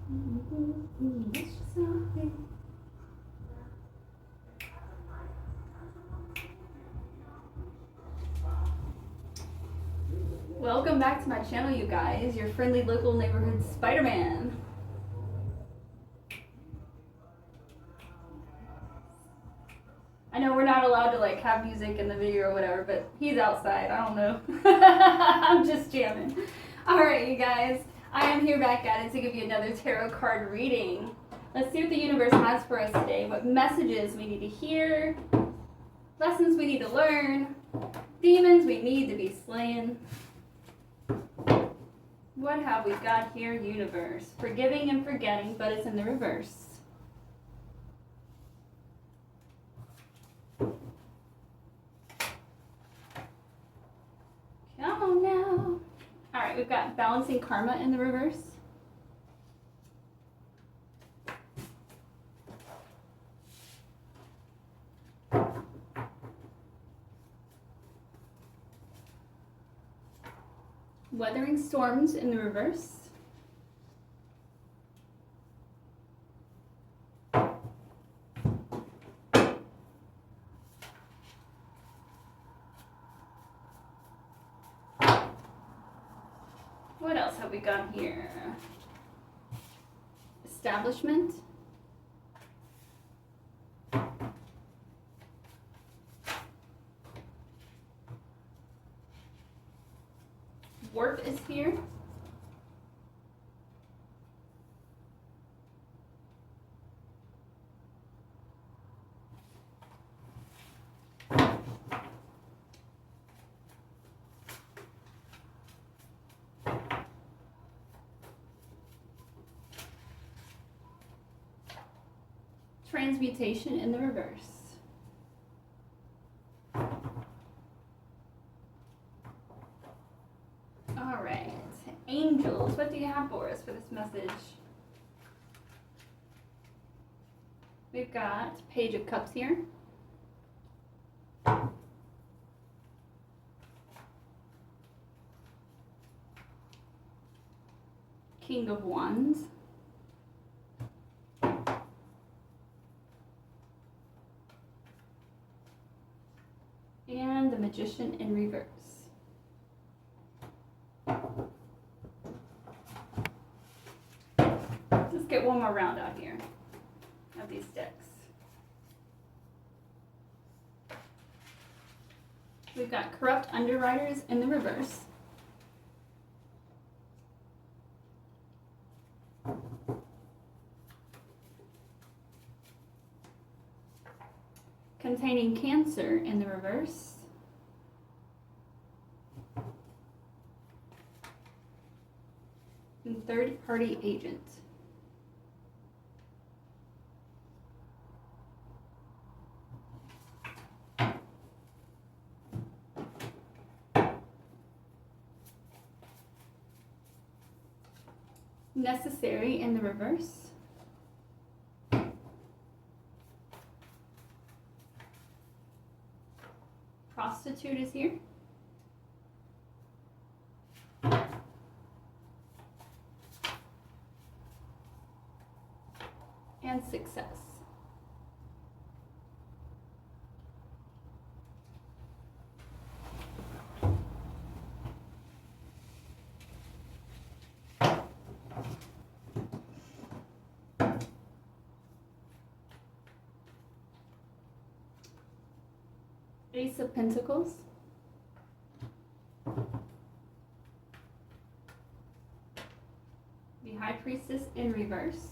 It's just not me. Welcome back to my channel, you guys. Your friendly local neighborhood Spider-Man. I know we're not allowed to like have music in the video or whatever, but he's outside. I don't know. I'm just jamming. All right, you guys. I am here back at it to give you another tarot card reading. Let's see what the universe has for us today. What messages we need to hear, lessons we need to learn, demons we need to be slaying. What have we got here, universe? Forgiving and forgetting, but it's in the reverse. Come on now. All right, we've got balancing karma in the reverse. Weathering storms in the reverse. What else have we got here? Establishment. Warp is here. Transmutation in the reverse. All right, angels, what do you have for us for this message? We've got Page of Cups here. King of Wands. And the Magician in reverse. Let's get one more round out here of these decks. We've got Corrupt Underwriters in the reverse. Containing Cancer in the reverse. And Third Party Agent. Necessary in the reverse. Prostitute is here. And Success. Ace of Pentacles. The High Priestess in reverse.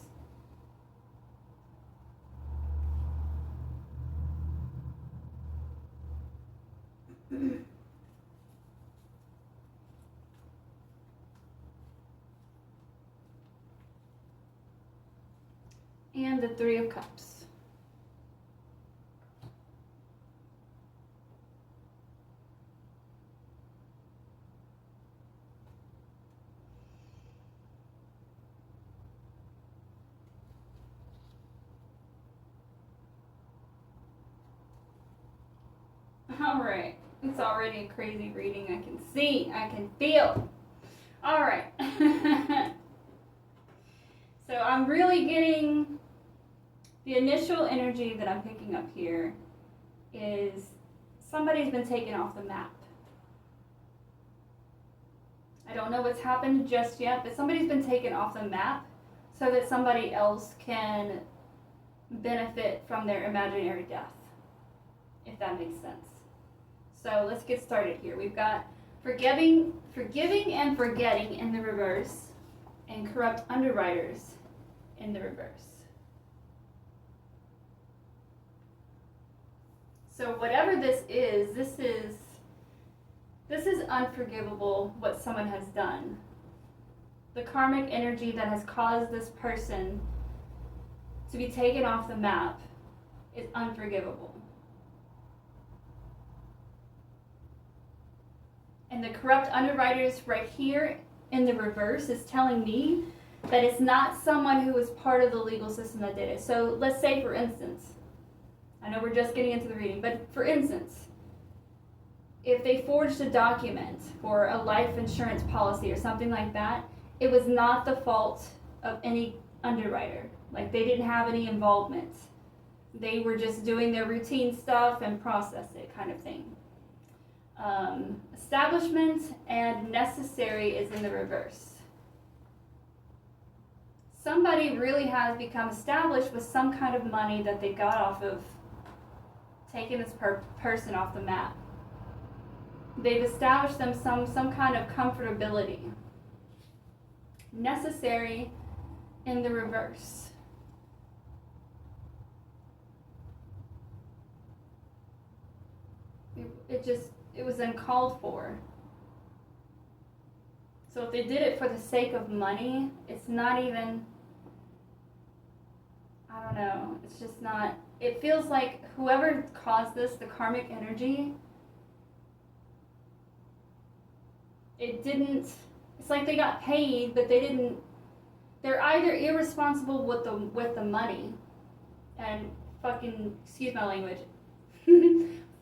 And the Three of Cups. All right, it's already a crazy reading. I can see, I can feel. All right. So So I'm really getting the initial energy that I'm picking up here is somebody's been taken off the map. I don't know what's happened just yet, but somebody's been taken off the map so that somebody else can benefit from their imaginary death, if that makes sense. So let's get started here. We've got forgiving and forgetting in the reverse, and corrupt underwriters in the reverse. So whatever this is unforgivable what someone has done. The karmic energy that has caused this person to be taken off the map is unforgivable. And the corrupt underwriters right here in the reverse is telling me that it's not someone who was part of the legal system that did it. So let's say, for instance, I know we're just getting into the reading, but for instance, if they forged a document for a life insurance policy or something like that, it was not the fault of any underwriter. Like, they didn't have any involvement. They were just doing their routine stuff and process it, kind of thing. Establishment and necessary is in the reverse. Somebody really has become established with some kind of money that they got off of taking this person off the map. They've established them some kind of comfortability. Necessary in the reverse. It was uncalled for. So if they did it for the sake of money, it's not even, I don't know, it's just not, it feels like whoever caused this, the karmic energy, it's like they got paid, but they're either irresponsible with the money, and fucking, excuse my language,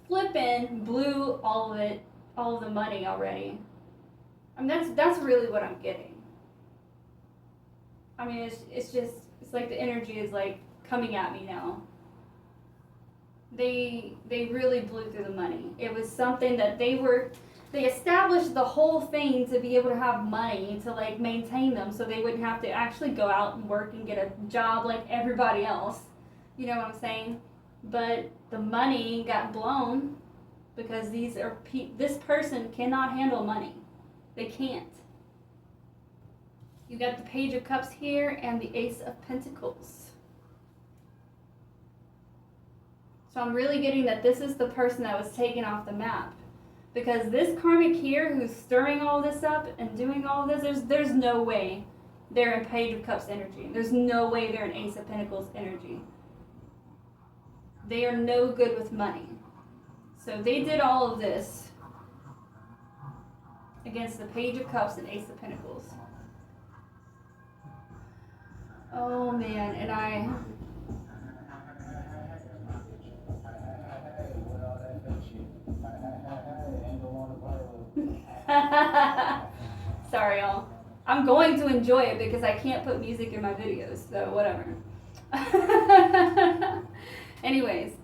flippin' blew all of the money already. I mean, that's really what I'm getting. I mean, it's like the energy is like coming at me now. They really blew through the money. It was something that they established the whole thing to be able to have money to like maintain them, so they wouldn't have to actually go out and work and get a job like everybody else. You know what I'm saying? But the money got blown because this person cannot handle money. They can't. You got the Page of Cups here and the Ace of Pentacles. So I'm really getting that this is the person that was taken off the map. Because this karmic here who's stirring all this up and doing all this, there's no way they're in Page of Cups energy. There's no way they're in Ace of Pentacles energy. They are no good with money. So they did all of this against the Page of Cups and Ace of Pentacles. Oh man, and sorry y'all. I'm going to enjoy it because I can't put music in my videos, so whatever. Anyways.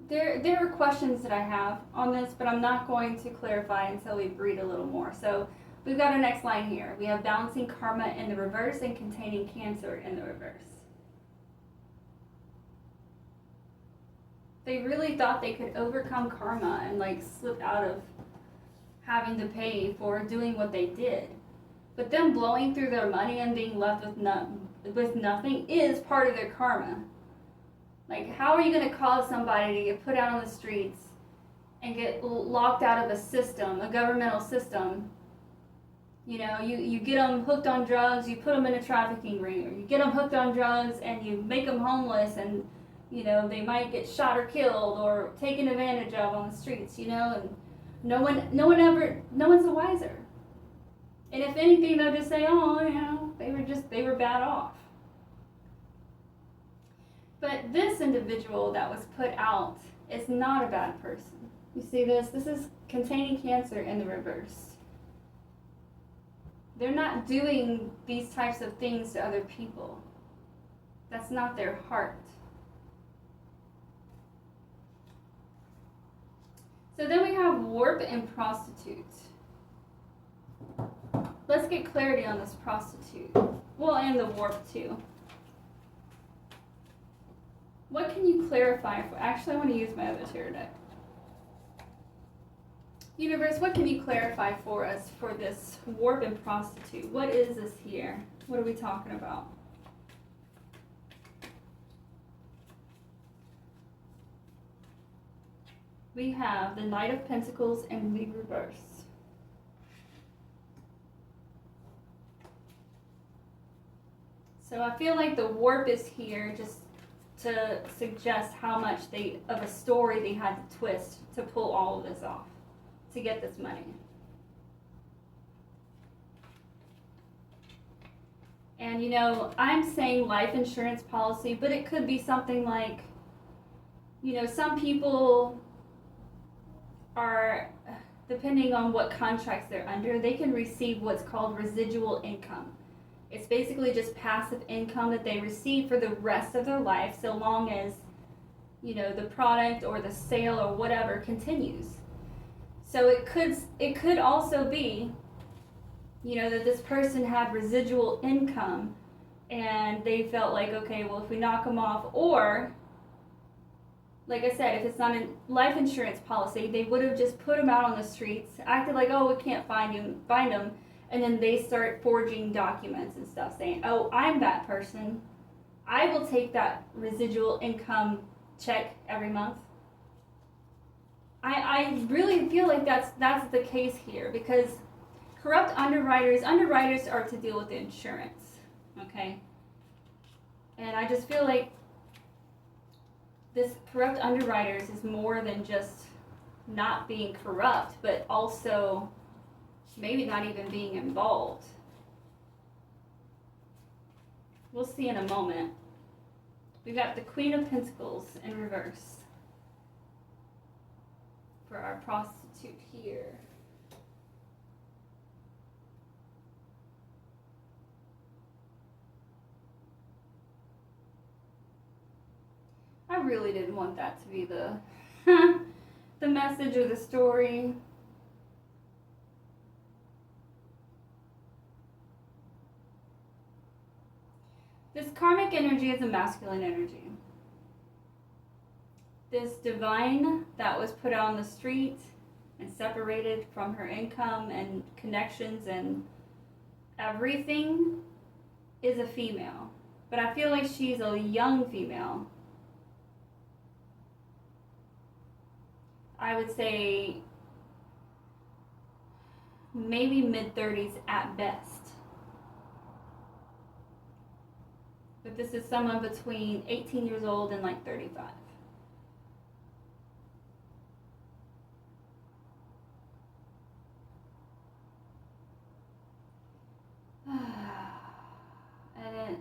There are questions that I have on this, but I'm not going to clarify until we read a little more. So we've got our next line here. We have balancing karma in the reverse and containing Cancer in the reverse. They really thought they could overcome karma and like slip out of having to pay for doing what they did. But them blowing through their money and being left with nothing is part of their karma. Like, how are you going to cause somebody to get put out on the streets and get locked out of a system, a governmental system? You know, you get them hooked on drugs, you put them in a trafficking ring, or you get them hooked on drugs and you make them homeless, and, you know, they might get shot or killed or taken advantage of on the streets, you know, and no one's the wiser. And if anything, they'll just say, oh, you know, they were bad off. But this individual that was put out is not a bad person. You see this? This is containing Cancer in the reverse. They're not doing these types of things to other people. That's not their heart. So then we have warp and prostitute. Let's get clarity on this prostitute. Well, and the warp too. What can you clarify for? Actually, I want to use my other tarot deck. Universe, what can you clarify for us for this warp and prostitute? What is this here? What are we talking about? We have the Knight of Pentacles in the reverse. So I feel like the warp is here just to suggest how much of a story they had to twist to pull all of this off, to get this money. And you know, I'm saying life insurance policy, but it could be something like, you know, some people are, depending on what contracts they're under, they can receive what's called residual income. It's basically just passive income that they receive for the rest of their life, so long as, you know, the product or the sale or whatever continues. So it could also be, you know, that this person had residual income and they felt like, okay, well, if we knock them off, or like I said, if it's not a life insurance policy, they would have just put them out on the streets, acted like, oh, we can't find them, and then they start forging documents and stuff saying, oh, I'm that person. I will take that residual income check every month. I really feel like that's the case here, because corrupt underwriters are to deal with the insurance, okay? And I just feel like this corrupt underwriters is more than just not being corrupt, but also maybe not even being involved. We'll see in a moment. We've got the Queen of Pentacles in reverse for our prostitute here. I really didn't want that to be the the message or the story. This karmic energy is a masculine energy. This divine that was put out on the street and separated from her income and connections and everything is a female. But I feel like she's a young female. I would say maybe mid-30s at best. But this is someone between 18 years old and like 35. And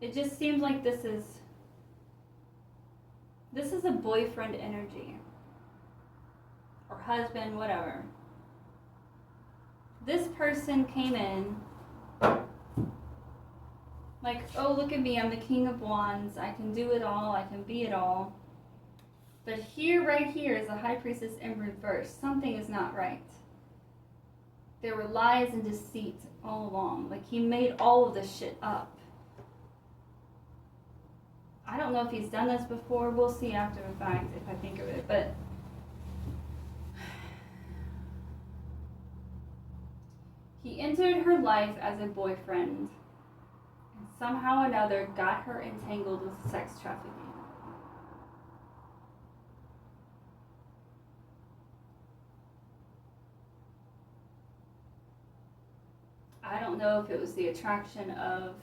it just seems like this is a boyfriend energy. Or husband, whatever. This person came in like, oh, look at me, I'm the King of Wands, I can do it all, I can be it all. But here, right here, is the High Priestess in reverse. Something is not right. There were lies and deceit all along. Like, he made all of this shit up. I don't know if he's done this before. We'll see after the fact if I think of it. But he entered her life as a boyfriend and somehow or another got her entangled with sex trafficking. I don't know if it was the attraction of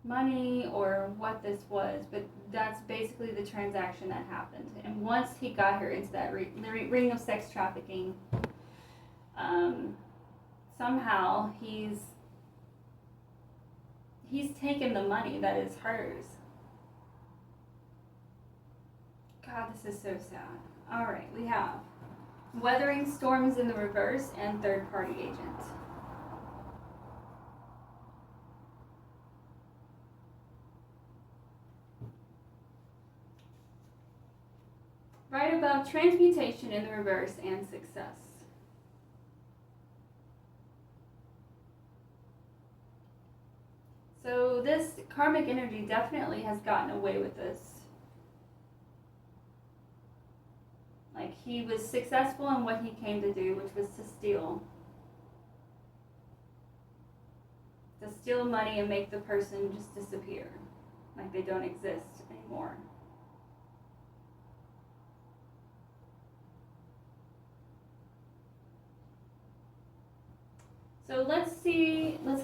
money or what this was, but that's basically the transaction that happened. And once he got her into that ring of sex trafficking, somehow he's taken the money that is hers. God, this is so sad. All right, we have weathering storms in the reverse and third-party agent. Right above transmutation in the reverse and success. So this karmic energy definitely has gotten away with this. Like, he was successful in what he came to do, which was to steal. To steal money and make the person just disappear. Like they don't exist anymore. So let's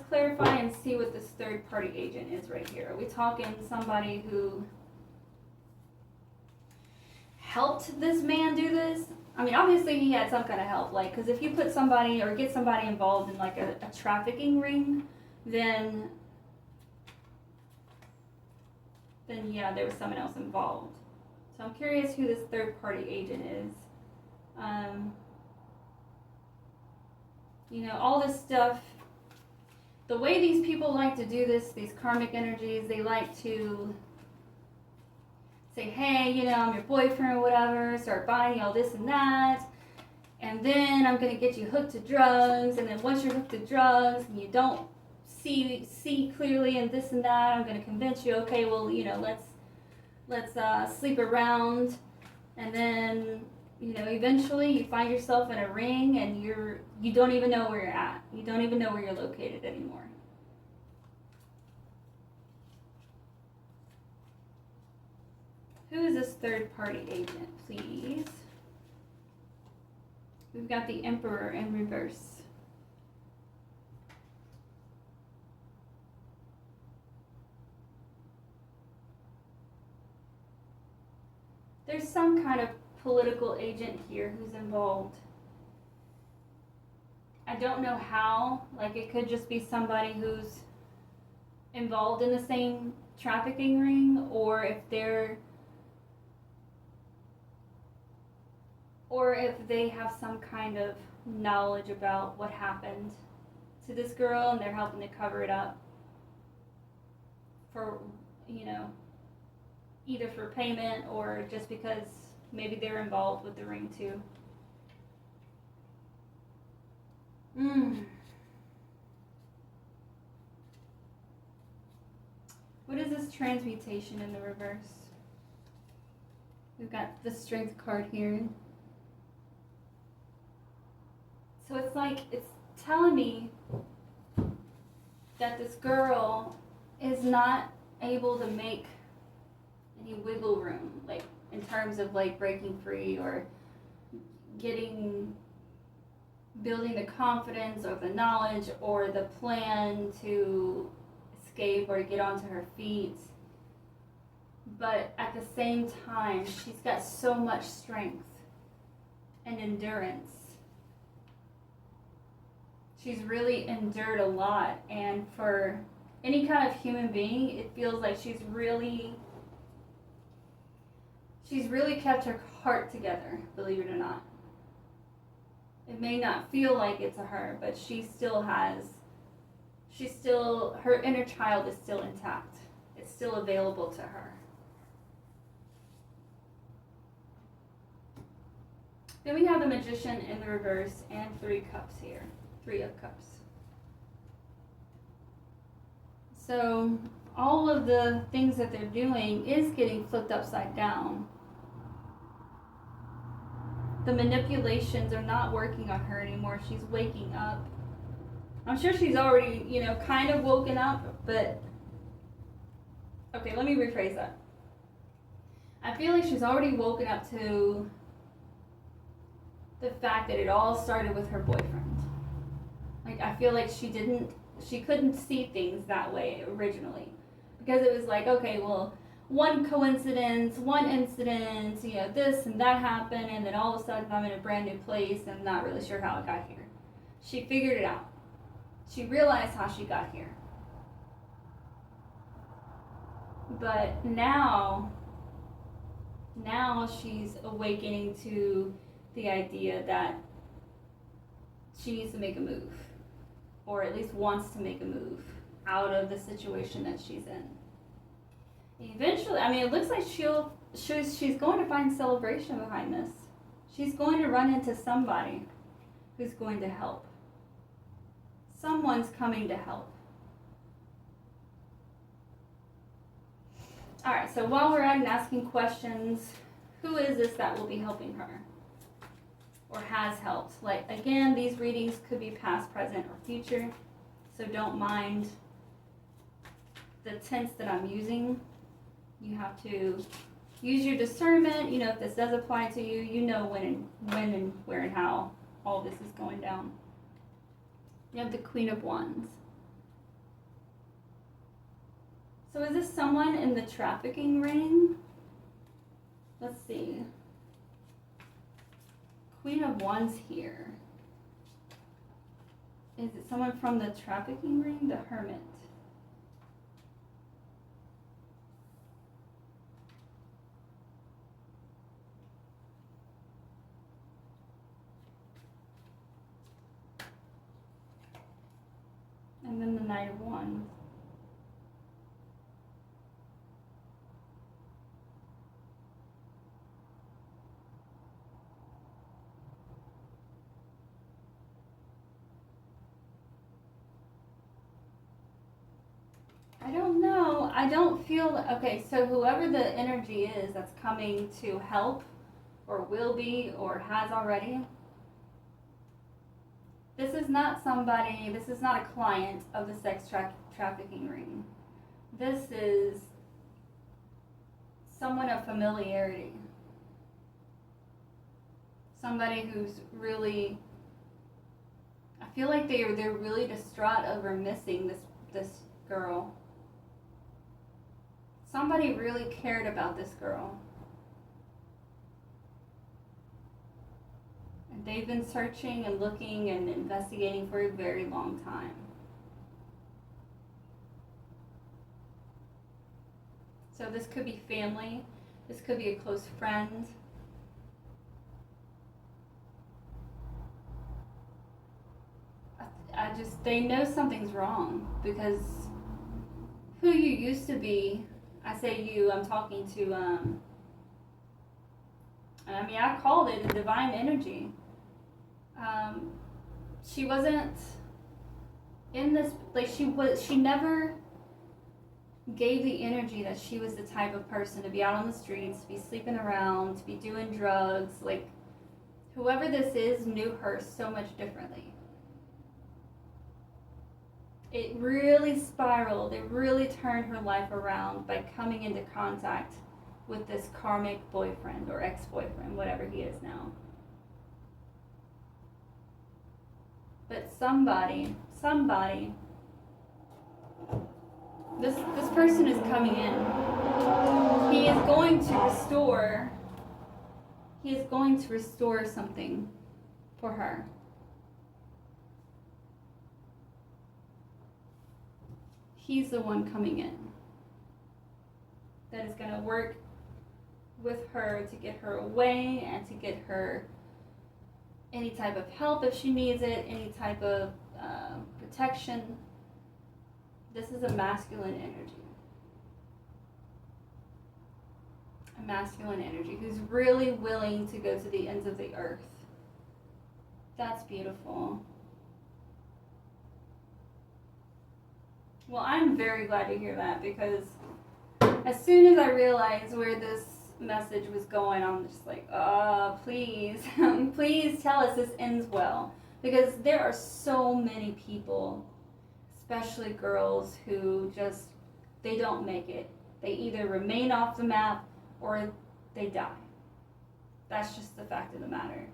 clarify and see what this third party agent is right here. Are we talking somebody who helped this man do this? I mean, obviously he had some kind of help, like, because if you put somebody or get somebody involved in like a trafficking ring, then yeah, there was someone else involved. So I'm curious who this third party agent is. You know, all this stuff, the way these people like to do this, these karmic energies, they like to say, hey, you know, I'm your boyfriend or whatever, start buying you all this and that, and then I'm going to get you hooked to drugs, and then once you're hooked to drugs and you don't see clearly and this and that, I'm going to convince you, okay, well, you know, let's sleep around, and then, you know, eventually you find yourself in a ring and you don't even know where you're at. You don't even know where you're located anymore. Who is this third party agent, please? We've got the Emperor in reverse. There's some kind of political agent here who's involved. I don't know how. Like, it could just be somebody who's involved in the same trafficking ring, or if they have some kind of knowledge about what happened to this girl and they're helping to cover it up for, you know, either for payment or just because maybe they're involved with the ring too. What is this transmutation in the reverse? We've got the strength card here. So it's like, it's telling me that this girl is not able to make any wiggle room, like in terms of like breaking free or building the confidence or the knowledge or the plan to escape or to get onto her feet. But at the same time, she's got so much strength and endurance. She's really endured a lot, and for any kind of human being, it feels like she's really kept her heart together, believe it or not. It may not feel like it's a her, but her inner child is still intact. It's still available to her. Then we have the Magician in the reverse and 3 cups here. 3 of cups. So all of the things that they're doing is getting flipped upside down. The manipulations are not working on her anymore. She's waking up. I'm sure she's already, you know, kind of woken up, but okay, let me rephrase that. I feel like she's already woken up to the fact that it all started with her boyfriend. Like, I feel like she couldn't see things that way originally. Because it was like, okay, well, one coincidence, one incident, you know, this and that happened, and then all of a sudden I'm in a brand new place and I'm not really sure how I got here. She figured it out. She realized how she got here. But now now she's awakening to the idea that she needs to make a move, or at least wants to make a move out of the situation that she's in. Eventually, I mean, it looks like she's going to find celebration behind this. She's going to run into somebody who's going to help. Someone's coming to help. All right, so while we're at and asking questions, who is this that will be helping her or has helped? Like, again, these readings could be past, present, or future, so don't mind the tense that I'm using. You have to use your discernment. You know, if this does apply to you, you know when and where and how all this is going down. You have the Queen of Wands. So is this someone in the trafficking ring? Let's see. Queen of Wands here. Is it someone from the trafficking ring? The Hermit. And then the Knight of Wands. I don't know. I don't feel, okay, so whoever the energy is that's coming to help or will be or has already, this is not somebody, this is not a client of the sex trafficking ring. This is someone of familiarity. Somebody who's really, I feel like they're really distraught over missing this girl. Somebody really cared about this girl. And they've been searching and looking and investigating for a very long time. So this could be family. This could be a close friend. They know something's wrong, because who you used to be, I say you, I'm talking to, I mean, I called it a divine energy. She wasn't in this, like she never gave the energy that she was the type of person to be out on the streets, to be sleeping around, to be doing drugs. Like, whoever this is knew her so much differently. It really spiraled, it really turned her life around by coming into contact with this karmic boyfriend or ex-boyfriend, whatever he is now. But somebody, this person is coming in. He is going to restore something for her. He's the one coming in that is going to work with her to get her away and to get her any type of help if she needs it, any type of protection. This is a masculine energy. A masculine energy who's really willing to go to the ends of the earth. That's beautiful. Well, I'm very glad to hear that, because as soon as I realized where this message was going, I'm just like, please, please tell us this ends well. Because there are so many people, especially girls, who just, they don't make it. They either remain off the map or they die. That's just the fact of the matter.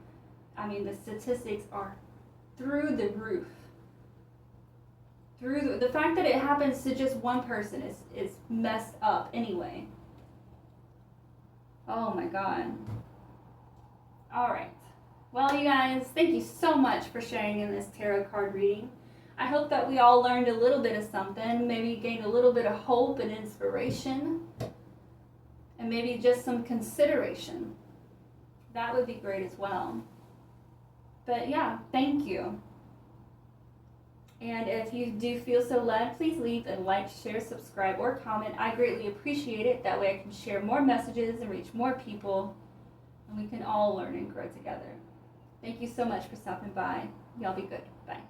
I mean, the statistics are through the roof. The fact that it happens to just one person is messed up anyway. Oh my God. All right. Well, you guys, thank you so much for sharing in this tarot card reading. I hope that we all learned a little bit of something, maybe gained a little bit of hope and inspiration. and maybe just some consideration. That would be great as well. But yeah, thank you. And if you do feel so led, please leave a like, share, subscribe, or comment. I greatly appreciate it. That way I can share more messages and reach more people, and we can all learn and grow together. Thank you so much for stopping by. Y'all be good. Bye.